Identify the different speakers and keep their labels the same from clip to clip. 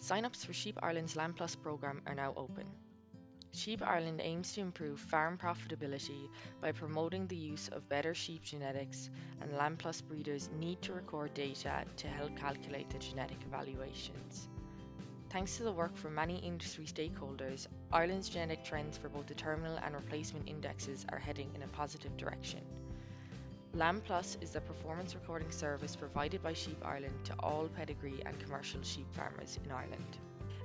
Speaker 1: Sign-ups for Sheep Ireland's LambPlus programme are now open. Sheep Ireland aims to improve farm profitability by promoting the use of better sheep genetics, and LambPlus breeders need to record data to help calculate the genetic evaluations. Thanks to the work from many industry stakeholders, Ireland's genetic trends for both the terminal and replacement indexes are heading in a positive direction. LambPlus is the performance recording service provided by Sheep Ireland to all pedigree and commercial sheep farmers in Ireland.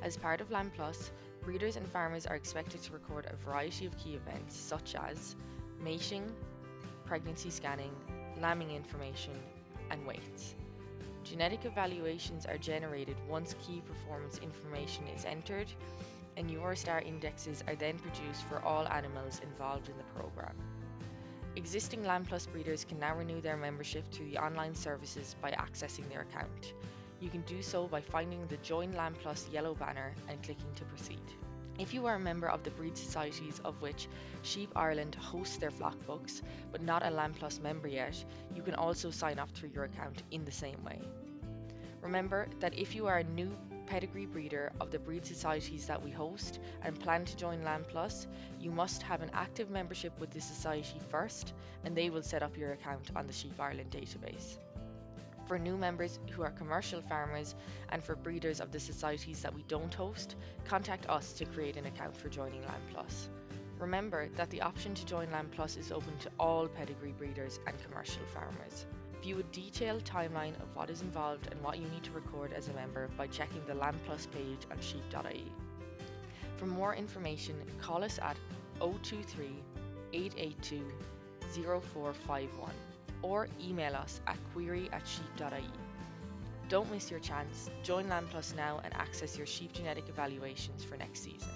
Speaker 1: As part of LambPlus, breeders and farmers are expected to record a variety of key events such as mating, pregnancy scanning, lambing information, and weights. Genetic evaluations are generated once key performance information is entered, and urostar indexes are then produced for all animals involved in the program. Existing LambPlus breeders can now renew their membership through the online services by accessing their account. You can do so by finding the Join LambPlus yellow banner and clicking to proceed. If you are a member of the breed societies of which Sheep Ireland hosts their flock books, but not a LambPlus member yet, you can also sign up through your account in the same way. Remember that if you are a new pedigree breeder of the breed societies that we host and plan to join LambPlus, you must have an active membership with the society first, and they will set up your account on the Sheep Ireland database. For new members who are commercial farmers and for breeders of the societies that we don't host, contact us to create an account for joining LambPlus. Remember that the option to join LambPlus is open to all pedigree breeders and commercial farmers. View a detailed timeline of what is involved and what you need to record as a member by checking the LambPlus page on sheep.ie. For more information, call us at 023 882 0451 or email us at query@sheep.ie. Don't miss your chance. Join LambPlus now and access your sheep genetic evaluations for next season.